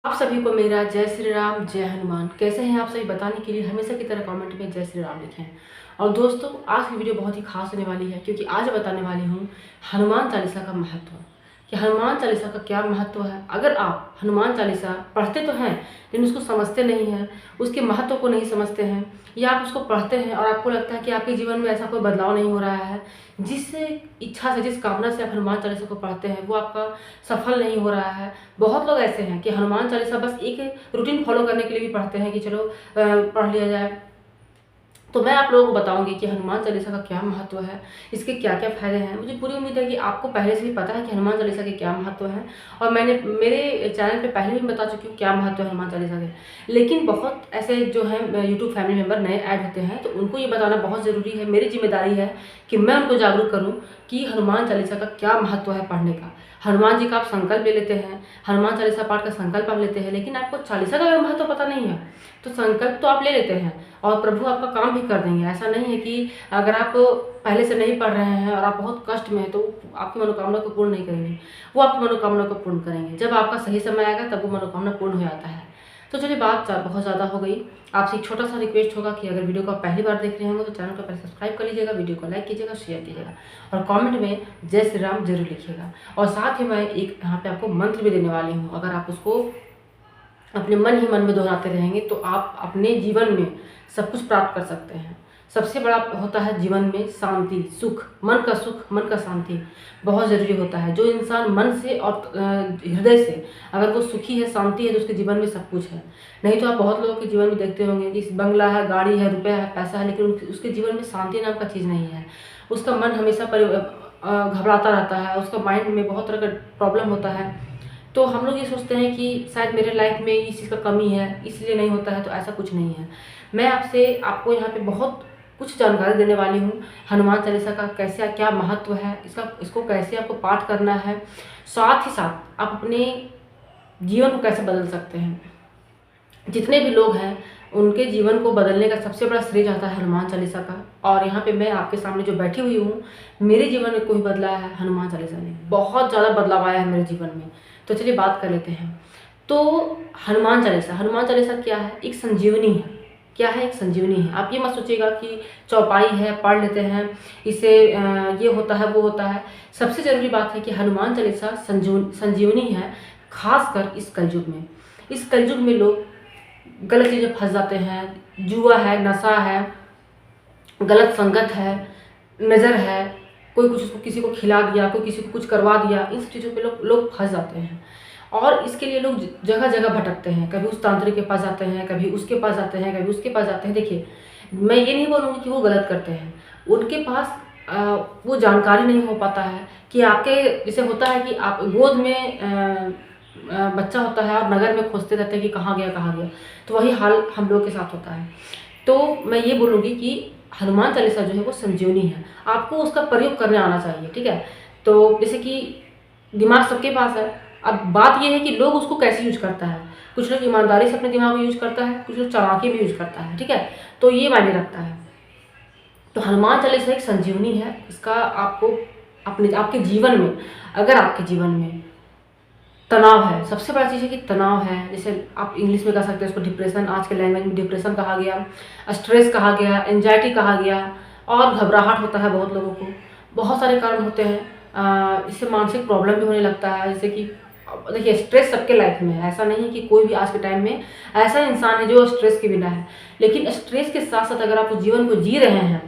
आप सभी को मेरा जय श्री राम, जय हनुमान। कैसे हैं आप सभी बताने के लिए हमेशा की तरह कमेंट में जय श्री राम लिखें। और दोस्तों, आज की वीडियो बहुत ही खास होने वाली है क्योंकि आज बताने वाली हूँ हनुमान चालीसा का महत्व, कि हनुमान चालीसा का क्या महत्व है। अगर आप हनुमान चालीसा पढ़ते तो हैं लेकिन उसको समझते नहीं हैं, उसके महत्व को नहीं समझते हैं, या आप उसको पढ़ते हैं और आपको लगता है कि आपके जीवन में ऐसा कोई बदलाव नहीं हो रहा है, जिस इच्छा से, जिस कामना से आप हनुमान चालीसा को पढ़ते हैं वो आपका सफल नहीं हो रहा है। बहुत लोग ऐसे हैं कि हनुमान चालीसा बस एक रूटीन फॉलो करने के लिए भी पढ़ते हैं कि चलो पढ़ लिया जाए। तो मैं आप लोगों को बताऊंगी कि हनुमान चालीसा का क्या महत्व है, इसके क्या क्या फायदे हैं। मुझे पूरी उम्मीद है कि आपको पहले से भी पता है कि हनुमान चालीसा के क्या महत्व है, और मैंने मेरे चैनल पे पहले भी बता चुकी हूँ क्या महत्व है हनुमान चालीसा के। लेकिन बहुत ऐसे जो हैं यूट्यूब फैमिली मेम्बर नए ऐड होते हैं, तो उनको ये बताना बहुत ज़रूरी है, मेरी जिम्मेदारी है कि मैं उनको जागरूक करूँ कि हनुमान चालीसा का क्या महत्व है पढ़ने का। हनुमान जी का आप संकल्प ले लेते हैं, हनुमान चालीसा पाठ का संकल्प आप लेते हैं, लेकिन आपको चालीसा का महत्व पता नहीं है। तो संकल्प तो आप ले लेते हैं और प्रभु आपका काम भी कर देंगे। ऐसा नहीं है कि अगर आप पहले से नहीं पढ़ रहे हैं और आप बहुत कष्ट में हैं तो आपकी मनोकामना को पूर्ण नहीं करेंगे, वो आपकी मनोकामना को पूर्ण करेंगे। जब आपका सही समय आएगा तब वो मनोकामना पूर्ण हो जाता है। तो चलिए, बात बहुत ज़्यादा हो गई। आपसे एक छोटा सा रिक्वेस्ट होगा कि अगर वीडियो को आप पहली बार देख रहे होंगे तो चैनल को पहले सब्सक्राइब कर लीजिएगा, वीडियो को लाइक कीजिएगा, शेयर कीजिएगा और कमेंट में जय श्री राम जरूर लिखिएगा। और साथ ही मैं एक यहाँ पे आपको मंत्र भी देने वाली हूँ। अगर आप उसको अपने मन ही मन में दोहराते रहेंगे तो आप अपने जीवन में सब कुछ प्राप्त कर सकते हैं। सबसे बड़ा होता है जीवन में शांति, सुख, मन का शांति बहुत ज़रूरी होता है। जो इंसान मन से और हृदय से अगर वो सुखी है, शांति है, तो उसके जीवन में सब कुछ है। नहीं तो आप बहुत लोगों के जीवन में देखते होंगे कि बंगला है, गाड़ी है, रुपया है, पैसा है, लेकिन उसके जीवन में शांति नाम का चीज़ नहीं है। उसका मन हमेशा घबराता रहता है, उसका माइंड में बहुत तरह का प्रॉब्लम होता है। तो हम लोग ये सोचते हैं कि शायद मेरे लाइफ में इस चीज़ का कमी है इसलिए नहीं होता है, तो ऐसा कुछ नहीं है। मैं आपको यहाँ पे बहुत कुछ जानकारी देने वाली हूँ हनुमान चालीसा का, कैसे क्या महत्व है इसको कैसे आपको पाठ करना है, साथ ही साथ आप अपने जीवन को कैसे बदल सकते हैं। जितने भी लोग हैं उनके जीवन को बदलने का सबसे बड़ा श्रेय जाता है हनुमान चालीसा का। और यहाँ पे मैं आपके सामने जो बैठी हुई हूँ, मेरे जीवन में कोई बदलाव है हनुमान चालीसा ने, बहुत ज़्यादा बदलाव आया है मेरे जीवन में। तो चलिए बात कर लेते हैं। तो हनुमान चालीसा क्या है? एक संजीवनी है। क्या है? एक संजीवनी है। आप ये मत सोचिएगा कि चौपाई है, पढ़ लेते हैं, इससे ये होता है वो होता है। सबसे ज़रूरी बात है कि हनुमान चालीसा संजीवनी है, खासकर इस कलयुग में। इस कलयुग में लोग गलत चीज़ें फंस जाते हैं। जुआ है, नशा है, गलत संगत है, नज़र है, कोई कुछ किसी को खिला दिया, कोई किसी को कुछ करवा दिया, इन सब चीज़ों पे लोग फंस जाते हैं। और इसके लिए लोग जगह जगह भटकते हैं, कभी उस तांत्रिक के पास जाते हैं, कभी उसके पास जाते हैं, कभी उसके पास जाते हैं। देखिए, मैं ये नहीं बोलूँगी कि वो गलत करते हैं, उनके पास वो जानकारी नहीं हो पाता है कि आपके जैसे होता है कि आप गोद में बच्चा होता है और नगर में खोजते रहते हैं कि कहाँ गया कहाँ गया, तो वही हाल हम लोग के साथ होता है। तो मैं ये बोलूँगी कि हनुमान चालीसा जो है वो संजीवनी है, आपको उसका प्रयोग करने आना चाहिए, ठीक है। तो जैसे कि दिमाग सबके पास है, अब बात ये है कि लोग उसको कैसे यूज करता है। कुछ लोग ईमानदारी से अपने दिमाग को यूज करता है, कुछ लोग चालाकी भी यूज करता है, ठीक है। तो ये मायने रखता है। तो हनुमान चालीसा एक संजीवनी है, इसका आपको आपके जीवन में, अगर आपके जीवन में तनाव है, सबसे बड़ा चीज़ है कि तनाव है, जैसे आप इंग्लिश में कह सकते हैं उसको डिप्रेशन, आज के लैंग्वेज में डिप्रेशन कहा गया, स्ट्रेस कहा गया, एंजाइटी कहा गया, और घबराहट होता है बहुत लोगों को। बहुत सारे कारण होते हैं, इससे मानसिक प्रॉब्लम भी होने लगता है। जैसे कि देखिए, स्ट्रेस सबके लाइफ में है, ऐसा नहीं है कि कोई भी आज के टाइम में ऐसा इंसान है जो स्ट्रेस के बिना है। लेकिन स्ट्रेस के साथ साथ अगर आप उस जीवन को जी रहे हैं,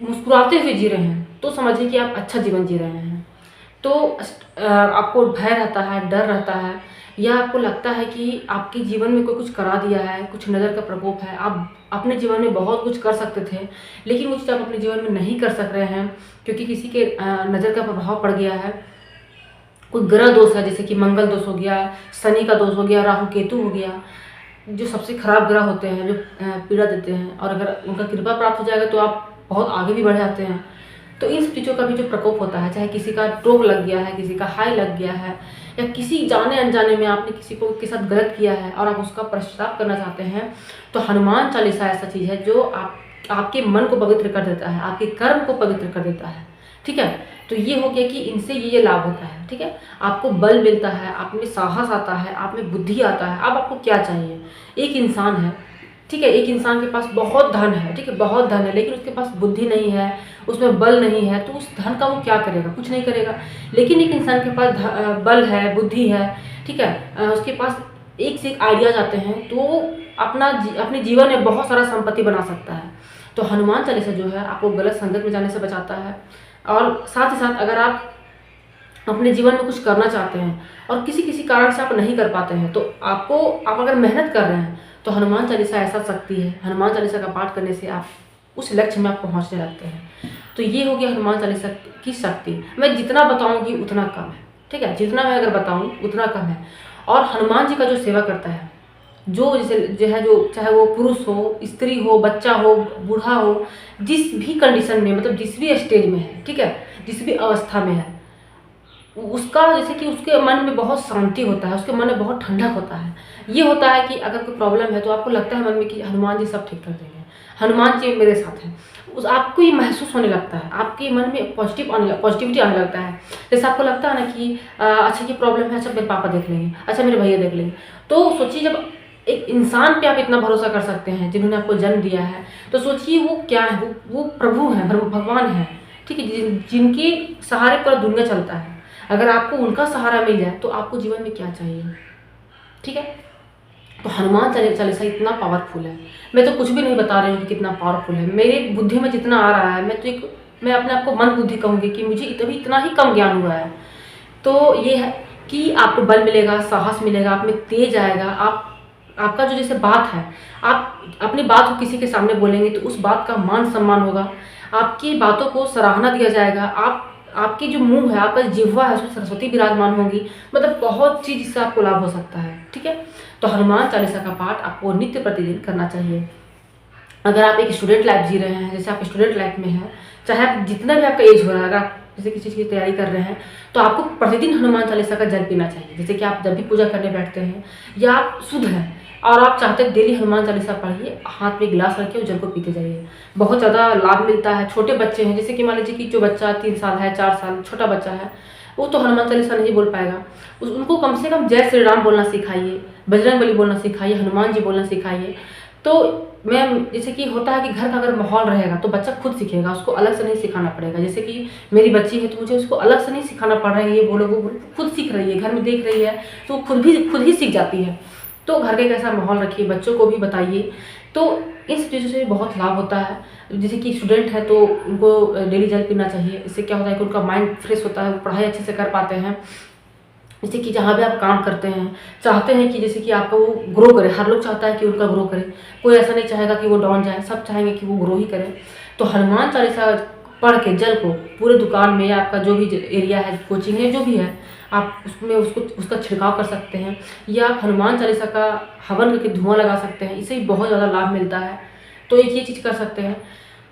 मुस्कुराते हुए जी रहे हैं, तो समझिए कि आप अच्छा जीवन जी रहे हैं। तो आपको भय रहता है, डर रहता है, या आपको लगता है कि आपके जीवन में कोई कुछ करा दिया है, कुछ नज़र का प्रकोप है, आप अपने जीवन में बहुत कुछ कर सकते थे लेकिन वो चीज़ आप अपने जीवन में नहीं कर सक रहे हैं क्योंकि किसी के नज़र का प्रभाव पड़ गया है। कोई ग्रह दोष है, जैसे कि मंगल दोष हो गया, शनि का दोष हो गया, राहु केतु हो गया, जो सबसे खराब ग्रह होते हैं, जो पीड़ा देते हैं, और अगर उनका कृपा प्राप्त हो जाएगा तो आप बहुत आगे भी बढ़ जाते हैं। तो इन चीज़ों का भी जो प्रकोप होता है, चाहे किसी का टोक लग गया है, किसी का हाई लग गया है, या किसी जाने अनजाने में आपने किसी को के साथ गलत किया है और आप उसका पश्चाताप करना चाहते हैं, तो हनुमान चालीसा ऐसा चीज़ है जो आपके मन को पवित्र कर देता है, आपके कर्म को पवित्र कर देता है, ठीक है। तो ये हो गया कि इनसे ये लाभ होता है, ठीक है। आपको बल मिलता है, आप में साहस आता है, आप में बुद्धि आता है। अब आपको क्या चाहिए? एक इंसान है, ठीक है, एक इंसान के पास बहुत धन है, ठीक है, बहुत धन है, लेकिन उसके पास बुद्धि नहीं है, उसमें बल नहीं है, तो उस धन का वो क्या करेगा? कुछ नहीं करेगा। लेकिन एक इंसान के पास बल है, बुद्धि है, ठीक है, उसके पास एक से एक आइडियाज आते हैं, तो वो अपने जीवन में बहुत सारा संपत्ति बना सकता है। तो हनुमान चालीसा जो है आपको गलत संगत में जाने से बचाता है। और साथ ही साथ अगर आप अपने जीवन में कुछ करना चाहते हैं और किसी किसी कारण से आप नहीं कर पाते हैं, तो आप अगर मेहनत कर रहे हैं तो हनुमान चालीसा ऐसा शक्ति है, हनुमान चालीसा का पाठ करने से आप उस लक्ष्य में आप पहुंचने लगते हैं। तो ये हो गया हनुमान चालीसा की शक्ति। मैं जितना बताऊंगी उतना कम है, ठीक है, जितना मैं अगर बताऊं उतना कम है। और हनुमान जी का जो सेवा करता है, जो जैसे जो है, जो चाहे वो पुरुष हो, स्त्री हो, बच्चा हो, बूढ़ा हो, जिस भी कंडीशन में, मतलब जिस भी स्टेज में है, ठीक है, जिस भी अवस्था में है, उसका जैसे कि उसके मन में बहुत शांति होता है, उसके मन में बहुत ठंडक होता है। ये होता है कि अगर कोई प्रॉब्लम है तो आपको लगता है मन में कि हनुमान जी सब ठीक कर देंगे, हनुमान जी मेरे साथ हैं। उस आपको ये महसूस होने लगता है, आपके मन में पॉजिटिविटी आने लगता है। जैसे आपको लगता है ना कि अच्छा ये प्रॉब्लम है, अच्छा मेरे पापा देख लेंगे, अच्छा मेरे भैया देख लेंगे। तो सोचिए, जब एक इंसान पे आप इतना भरोसा कर सकते हैं जिन्होंने आपको जन्म दिया है, तो सोचिए वो क्या है, वो प्रभु हैं, भगवान हैं, ठीक है, जिनके सहारे पूरा दुनिया चलता है। अगर आपको उनका सहारा मिल जाए तो आपको जीवन में क्या चाहिए, ठीक है। तो हनुमान चालीसा इतना पावरफुल है। मैं तो कुछ भी नहीं बता रही हूँ कि कितना पावरफुल है, मेरे बुद्धि में जितना आ रहा है, मैं अपने आप को मंद बुद्धि कहूँगी कि मुझे इतना ही कम ज्ञान हुआ है। तो ये है कि आपको बल मिलेगा, साहस मिलेगा, आप में तेज आएगा। आपका जो जैसे बात है, आप अपनी बात को किसी के सामने बोलेंगे तो उस बात का मान सम्मान होगा, आपकी बातों को सराहना दिया जाएगा। आपकी जो मुंह है, आपका जिह्वा है, उसमें सरस्वती विराजमान होंगी। मतलब बहुत चीज इससे आपको लाभ हो सकता है, ठीक है। तो हनुमान चालीसा का पाठ आपको नित्य प्रतिदिन करना चाहिए। अगर आप एक स्टूडेंट लाइफ जी रहे हैं, जैसे आप स्टूडेंट लाइफ में हैं, चाहे आप जितना भी आपका एज हो रहा है, अगर आप जैसे किसी चीज़ की तैयारी कर रहे हैं, तो आपको प्रतिदिन हनुमान चालीसा का जल पीना चाहिए। जैसे कि आप जब भी पूजा करने बैठते हैं या आप शुद्ध हैं और आप चाहते हैं डेली हनुमान चालीसा पढ़िए, हाथ में गिलास रखिए और जल को पीते जाइए, बहुत ज़्यादा लाभ मिलता है। छोटे बच्चे हैं, जैसे कि मान लीजिए कि जो बच्चा 3 साल है, 4 साल छोटा बच्चा है, वो तो हनुमान चालीसा नहीं बोल पाएगा, उनको कम से कम जय श्री राम बोलना सिखाइए, बजरंगबली बोलना सिखाइए, हनुमान जी बोलना सिखाइए। तो मैं जैसे कि होता है कि घर का अगर माहौल रहेगा तो बच्चा खुद सीखेगा, उसको अलग से नहीं सिखाना पड़ेगा। जैसे कि मेरी बच्ची है तो मुझे उसको अलग से नहीं सिखाना पड़ रहा है, ये बोलो वो बोलो, खुद सीख रही है, घर में देख रही है तो खुद ही सीख जाती है। तो घर के कैसा माहौल रखिए, बच्चों को भी बताइए। तो इस चीज़ों से बहुत लाभ होता है। जैसे कि स्टूडेंट है तो उनको डेली जल पीना चाहिए, इससे क्या होता है कि उनका माइंड फ्रेश होता है, वो पढ़ाई अच्छे से कर पाते हैं। जैसे कि जहाँ भी आप काम करते हैं, चाहते हैं कि जैसे कि आपका वो ग्रो करे, हर लोग चाहता है कि उनका ग्रो करे, कोई ऐसा नहीं चाहेगा कि वो डाउन जाए, सब चाहेंगे कि वो ग्रो ही करे। तो हनुमान चालीसा पढ़ के जल को पूरे दुकान में या आपका जो भी एरिया है, कोचिंग है, जो भी है, आप उसमें उसका छिड़काव कर सकते हैं, या आप हनुमान चालीसा का हवन करके धुआं लगा सकते हैं, इससे भी बहुत ज़्यादा लाभ मिलता है। तो एक ये चीज़ कर सकते हैं।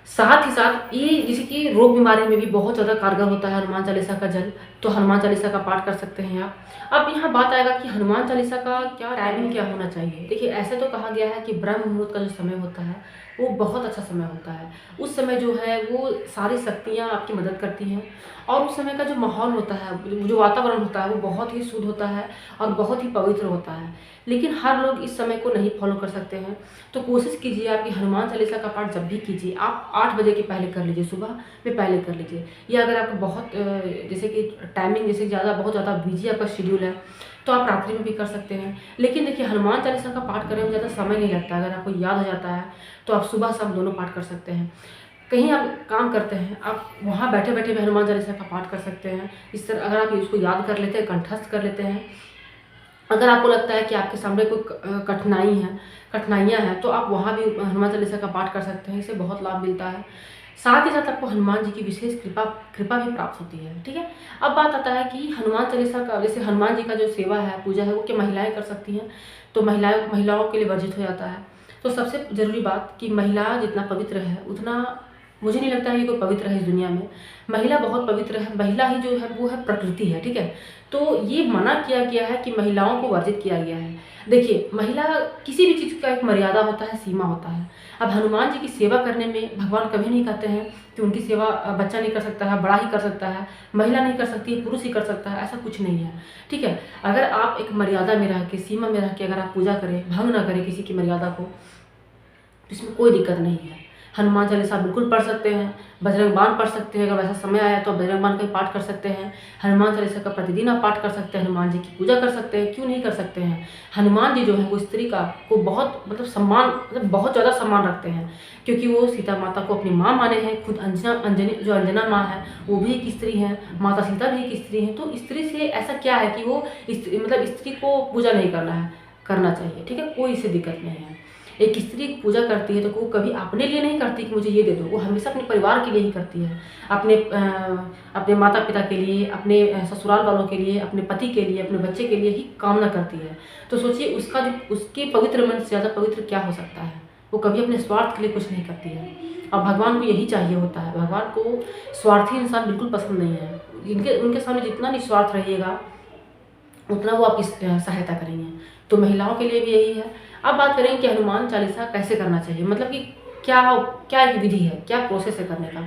साथ ही साथ ये जैसे कि रोग बीमारी में भी बहुत ज़्यादा कारगर होता है हनुमान चालीसा का जल, तो हनुमान चालीसा का पाठ कर सकते हैं आप। अब यहाँ बात आएगा कि हनुमान चालीसा का क्या टाइमिंग क्या होना चाहिए। देखिए, ऐसे तो कहा गया है कि ब्रह्म मुहूर्त का जो समय होता है वो बहुत अच्छा समय होता है। उस समय जो है वो सारी शक्तियाँ आपकी मदद करती हैं, और उस समय का जो माहौल होता है, जो वातावरण होता है, वो बहुत ही शुद्ध होता है और बहुत ही पवित्र होता है। लेकिन हर लोग इस समय को नहीं फॉलो कर सकते हैं। तो कोशिश कीजिए आप कि हनुमान चालीसा का पाठ जब भी कीजिए, आप 8 बजे के पहले कर लीजिए, सुबह में पहले कर लीजिए। या अगर आपको बहुत जैसे कि टाइमिंग जैसे बहुत ज़्यादा बिजी आपका शेड्यूल है तो आप रात्रि में भी कर सकते हैं। लेकिन देखिए, हनुमान चालीसा का पाठ करने में ज़्यादा समय नहीं लगता। अगर आपको याद हो जाता है तो आप सुबह शाम दोनों पाठ कर सकते हैं। कहीं आप काम करते हैं, आप वहाँ बैठे बैठे भी हनुमान चालीसा का पाठ कर सकते हैं। इस तरह अगर आप इसको याद कर लेते हैं, कंठस्थ कर लेते हैं। अगर आपको लगता है कि आपके सामने कोई कठिनाइयाँ हैं, तो आप वहाँ भी हनुमान चालीसा का पाठ कर सकते हैं, इससे बहुत लाभ मिलता है। साथ ही साथ आपको हनुमान जी की विशेष कृपा भी प्राप्त होती है, ठीक है। अब बात आता है कि हनुमान चालीसा का, जैसे हनुमान जी का जो सेवा है, पूजा है, वो क्या महिलाएं कर सकती हैं? तो महिलाओं के लिए वर्जित हो जाता है। तो सबसे ज़रूरी बात कि महिला जितना पवित्र है उतना मुझे नहीं लगता है कि कोई पवित्र है इस दुनिया में। महिला बहुत पवित्र है, महिला ही जो है वो है प्रकृति है, ठीक है। तो ये मना किया गया है कि महिलाओं को वर्जित किया गया है। देखिए, महिला किसी भी चीज़ का एक मर्यादा होता है, सीमा होता है। अब हनुमान जी की सेवा करने में भगवान कभी नहीं कहते हैं कि उनकी सेवा बच्चा नहीं कर सकता है, बड़ा ही कर सकता है, महिला नहीं कर सकती है, पुरुष ही कर सकता है, ऐसा कुछ नहीं है, ठीक है? अगर आप एक मर्यादा में रह के, सीमा में रह के अगर आप पूजा करें, भंग ना करें किसी की मर्यादा को, तो इसमें कोई दिक्कत नहीं है। हनुमान चालीसा बिल्कुल पढ़ सकते हैं, बजरंग बाण पढ़ सकते हैं, अगर वैसा समय आया तो बजरंग बाण का पाठ कर सकते हैं। हनुमान चालीसा का प्रतिदिन आप पाठ कर सकते हैं, हनुमान जी की पूजा कर सकते हैं, क्यों नहीं कर सकते हैं। हनुमान जी जो है वो स्त्री को बहुत सम्मान, बहुत ज़्यादा सम्मान रखते हैं, क्योंकि वो सीता माता को अपनी माँ माने हैं। खुद अंजना माँ है, वो भी एक स्त्री हैं, माता सीता भी एक स्त्री हैं। तो स्त्री से ऐसा क्या है कि वो स्त्री को पूजा नहीं करना चाहिए, ठीक है, कोई इससे दिक्कत नहीं है। एक स्त्री पूजा करती है तो वो कभी अपने लिए नहीं करती कि मुझे ये दे दो, वो हमेशा अपने परिवार के लिए ही करती है, अपने माता पिता के लिए, अपने ससुराल वालों के लिए, अपने पति के लिए, अपने बच्चे के लिए ही कामना करती है। तो सोचिए उसके पवित्र मन से ज़्यादा पवित्र क्या हो सकता है। वो कभी अपने स्वार्थ के लिए कुछ नहीं करती है, और भगवान को यही चाहिए होता है। भगवान को स्वार्थी इंसान बिल्कुल पसंद नहीं है। उनके सामने जितना निस्वार्थ रहिएगा उतना वो आपकी सहायता करेंगे। तो महिलाओं के लिए भी यही है। अब बात करें कि हनुमान चालीसा कैसे करना चाहिए, मतलब कि क्या एक विधि है, क्या प्रोसेस है करने का।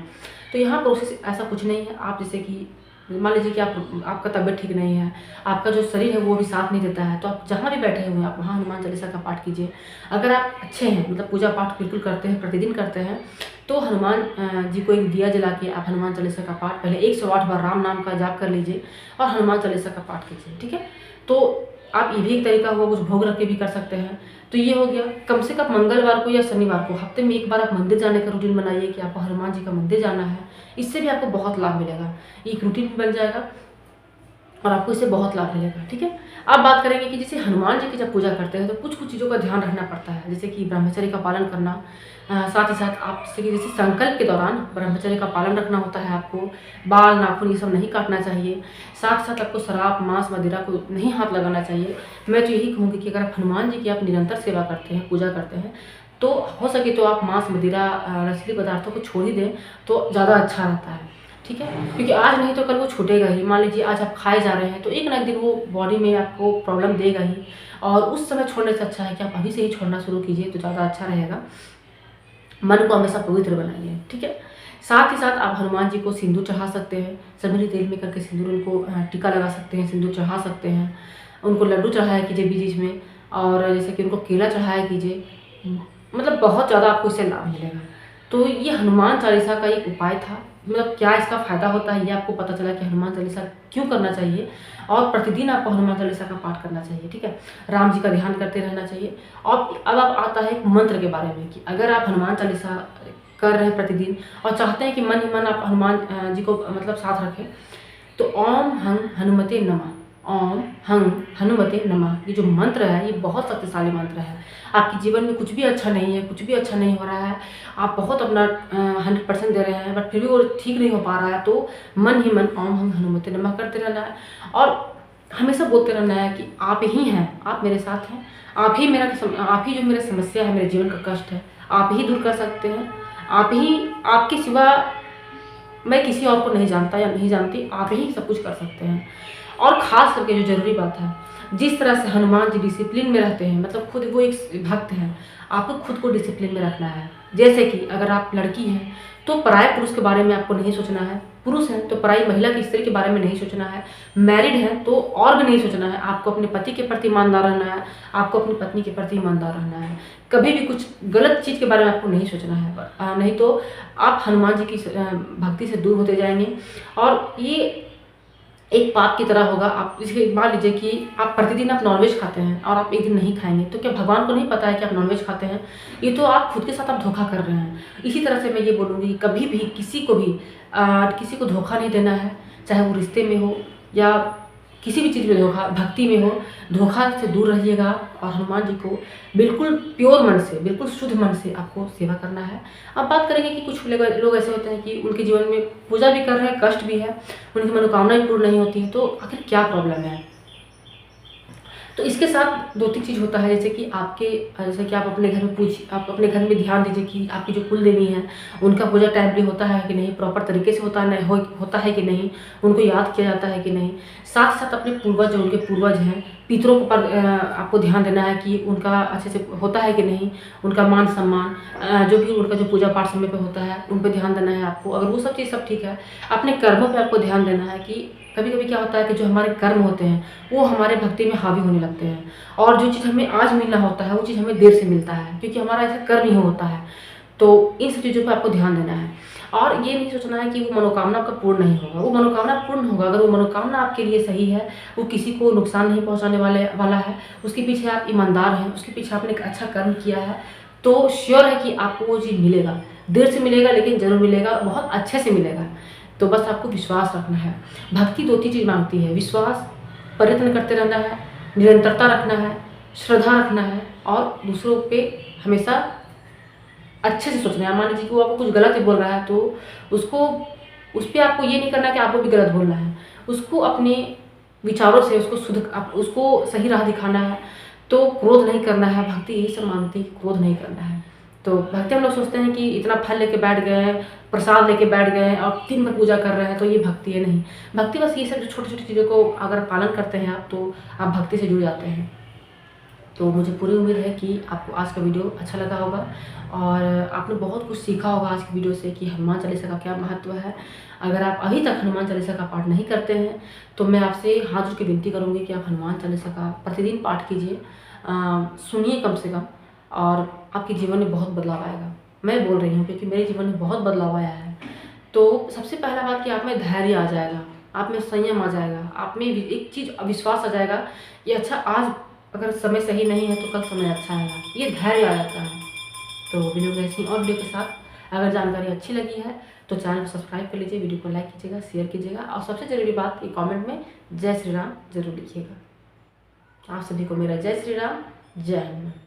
तो यहाँ प्रोसेस ऐसा कुछ नहीं है। आप जैसे कि मान लीजिए कि आपका तबीयत ठीक नहीं है, आपका जो शरीर है वो भी साथ नहीं देता है, तो आप जहाँ भी बैठे हुए हैं आप वहाँ हनुमान चालीसा का पाठ कीजिए। अगर आप अच्छे हैं, मतलब पूजा पाठ बिल्कुल करते हैं, प्रतिदिन करते हैं, तो हनुमान जी को एक दिया जला के आप हनुमान चालीसा का पाठ पहले 108 बार राम नाम का जाप कर लीजिए और हनुमान चालीसा का पाठ कीजिए, ठीक है। तो आप ये भी एक तरीका हुआ, कुछ भोग रख के भी कर सकते हैं। तो ये हो गया। कम से कम मंगलवार को या शनिवार को हफ्ते में एक बार आप मंदिर जाने का रूटीन बनाइए कि आपको हनुमान जी का मंदिर जाना है। इससे भी आपको बहुत लाभ मिलेगा, एक रूटीन भी बन जाएगा और आपको इससे बहुत लाभ मिलेगा, ठीक है। अब बात करेंगे कि जैसे हनुमान जी की जब पूजा करते हैं तो कुछ कुछ चीज़ों का ध्यान रखना पड़ता है, जैसे कि ब्रह्मचर्य का पालन करना। साथ ही साथ आप जैसे संकल्प के दौरान ब्रह्मचर्य का पालन रखना होता है। आपको बाल नाखून ये सब नहीं काटना चाहिए। साथ साथ आपको शराब मांस मदिरा को नहीं हाथ लगाना चाहिए। मैं तो यही कहूँगी कि अगर आप हनुमान जी की आप निरंतर सेवा करते हैं, पूजा करते हैं, तो हो सके तो आप मांस मदिरा नशीले पदार्थों को छोड़ ही दें तो ज़्यादा अच्छा रहता है, ठीक है। क्योंकि आज नहीं तो कल वो छूटेगा ही। मान लीजिए आज आप खाए जा रहे हैं तो एक ना एक दिन वो बॉडी में आपको प्रॉब्लम देगा ही, और उस समय छोड़ने से अच्छा है कि आप अभी से ही छोड़ना शुरू कीजिए तो ज़्यादा अच्छा रहेगा। मन को हमेशा पवित्र बनाइए, ठीक है। साथ ही साथ आप हनुमान जी को सिंदूर चढ़ा सकते हैं, सनमरी तेल में करके सिंदूर उनको टीका लगा सकते हैं, सिंदूर चढ़ा सकते हैं। उनको लड्डू चढ़ाया कीजिए बीच बीच में, और जैसे कि उनको केला चढ़ाया कीजिए। मतलब बहुत ज़्यादा आपको इससे लाभ मिलेगा। तो ये हनुमान चालीसा का एक उपाय था। मतलब क्या इसका फ़ायदा होता है ये आपको पता चला कि हनुमान चालीसा क्यों करना चाहिए, और प्रतिदिन आपको हनुमान चालीसा का पाठ करना चाहिए, ठीक है। राम जी का ध्यान करते रहना चाहिए। और अब आता है एक मंत्र के बारे में कि अगर आप हनुमान चालीसा कर रहे हैं प्रतिदिन और चाहते हैं कि मन ही मन आप हनुमान जी को मतलब साथ रखें, तो ओम हं हनुमते नमः, ओम हं हनुमते नमः, ये जो मंत्र है ये बहुत शक्तिशाली मंत्र है। आपके जीवन में कुछ भी अच्छा नहीं है, कुछ भी अच्छा नहीं हो रहा है, आप बहुत अपना 100% दे रहे हैं बट फिर भी वो ठीक नहीं हो पा रहा है, तो मन ही मन ओम हं हनुमते नमः करते रहना है और हमेशा बोलते रहना है कि आप ही हैं, आप मेरे साथ हैं, आप ही जो मेरा समस्या है, मेरे जीवन का कष्ट है, आप ही दूर कर सकते हैं। आप ही, आपके सिवा मैं किसी और को नहीं जानता या नहीं जानती, आप ही सब कुछ कर सकते हैं। और ख़ास करके जो ज़रूरी बात है, जिस तरह से हनुमान जी डिसिप्लिन में रहते हैं, मतलब खुद वो एक भक्त हैं, आपको खुद को डिसिप्लिन में रखना है। जैसे कि अगर आप लड़की हैं तो पराये पुरुष के बारे में आपको नहीं सोचना है, पुरुष हैं तो पराई महिला की स्त्री के बारे में नहीं सोचना है, मैरिड हैं तो और भी नहीं सोचना है। आपको अपने पति के प्रति ईमानदार रहना है, आपको अपनी पत्नी के प्रति ईमानदार रहना है। कभी भी कुछ गलत चीज़ के बारे में आपको नहीं सोचना है, नहीं तो आप हनुमान जी की भक्ति से दूर होते जाएंगे और ये एक पाप की तरह होगा। आप इसके मान लीजिए कि आप प्रतिदिन आप नॉनवेज खाते हैं और आप एक दिन नहीं खाएंगे, तो क्या भगवान को नहीं पता है कि आप नॉनवेज खाते हैं? ये तो आप खुद के साथ आप धोखा कर रहे हैं। इसी तरह से मैं ये बोलूँगी, कभी भी किसी को धोखा नहीं देना है, चाहे वो रिश्ते में हो या किसी भी चीज़ में धोखा, भक्ति में हो, धोखा से दूर रहिएगा और हनुमान जी को बिल्कुल प्योर मन से, बिल्कुल शुद्ध मन से आपको सेवा करना है। अब बात करेंगे कि कुछ लोग ऐसे होते हैं कि उनके जीवन में पूजा भी कर रहे हैं, कष्ट भी है, उनकी मनोकामनाएं पूर्ण नहीं होती है, तो आखिर क्या प्रॉब्लम है? तो इसके साथ 2-3 चीज़ होता है, जैसे कि जैसे कि आप अपने घर में ध्यान दीजिए कि आपकी जो कुल देवी हैं उनका पूजा टाइमली होता है कि नहीं, प्रॉपर तरीके से होता है कि नहीं, उनको याद किया जाता है कि नहीं। साथ साथ अपने पूर्वज जो उनके पूर्वज हैं पितरों पर आपको ध्यान देना है कि उनका अच्छे से होता है कि नहीं, उनका मान सम्मान, जो भी उनका जो पूजा पाठ समय पे होता है उन पे ध्यान देना है आपको। अगर वो सब चीज़ सब ठीक है, अपने कर्मों पे आपको ध्यान देना है कि कभी-कभी क्या होता है कि जो हमारे कर्म होते हैं वो हमारे भक्ति में हावी होने लगते हैं, और जो चीज़ हमें आज मिलना होता है वो चीज़ हमें देर से मिलता है, क्योंकि हमारा ऐसा कर्म ही होता है। तो इन सब चीज़ों पे आपको ध्यान देना है, और ये नहीं सोचना है कि वो मनोकामना आपका पूर्ण नहीं होगा। वो मनोकामना पूर्ण होगा अगर वो मनोकामना आपके लिए सही है, वो किसी को नुकसान नहीं पहुँचाने वाला है, उसके पीछे आप ईमानदार हैं, उसके पीछे आपने एक अच्छा कर्म किया है, तो श्योर है कि आपको वो चीज़ मिलेगा। देर से मिलेगा लेकिन ज़रूर मिलेगा, बहुत अच्छे से मिलेगा। तो बस आपको विश्वास रखना है। भक्ति 2 चीज़ माँगती है, विश्वास, प्रयत्न करते रहना है, निरंतरता रखना है, श्रद्धा रखना है, और दूसरों पे हमेशा अच्छे से सोचना है। मान लीजिए कि वो आपको कुछ गलत ही बोल रहा है, तो उसको उस पे आपको ये नहीं करना है कि आपको भी गलत बोलना है। उसको अपने विचारों से उसको सही राह दिखाना है, तो क्रोध नहीं करना है। भक्ति यही सब माँगती है, क्रोध नहीं करना है। तो भक्ति हम लोग सोचते हैं कि इतना फल लेके बैठ गए हैं, प्रसाद लेके बैठ गए हैं और दिन भर पूजा कर रहे हैं, तो ये भक्ति है। नहीं, भक्ति बस ये सब जो छोटी-छोटी चीज़ों को अगर पालन करते हैं आप, तो आप भक्ति से जुड़ जाते हैं। तो मुझे पूरी उम्मीद है कि आपको आज का वीडियो अच्छा लगा होगा, और आपने बहुत कुछ सीखा होगा आज की वीडियो से कि हनुमान चालीसा का क्या महत्व है। अगर आप अभी तक हनुमान चालीसा का पाठ नहीं करते हैं, तो मैं आपसे हाथ जोड़ के विनती करूँगी कि आप हनुमान चालीसा का प्रतिदिन पाठ कीजिए, सुनिए कम से कम, और आपके जीवन में बहुत बदलाव आएगा। मैं बोल रही हूँ क्योंकि मेरे जीवन में बहुत बदलाव आया है। तो सबसे पहला बात कि आप में धैर्य आ जाएगा, आप में संयम आ जाएगा, आप में एक चीज़ विश्वास आ जाएगा, ये अच्छा आज अगर समय सही नहीं है तो कल समय अच्छा आएगा, ये धैर्य आ जाता है। तो वीडियो को ऐसी और वीडियो के साथ अगर जानकारी अच्छी लगी है तो चैनल को सब्सक्राइब कर लीजिए, वीडियो को लाइक कीजिएगा, शेयर कीजिएगा, और सबसे ज़रूरी बात कि कमेंट में जय श्री राम ज़रूर लिखिएगा। आप सभी को मेरा जय श्री राम, जय हनुमान।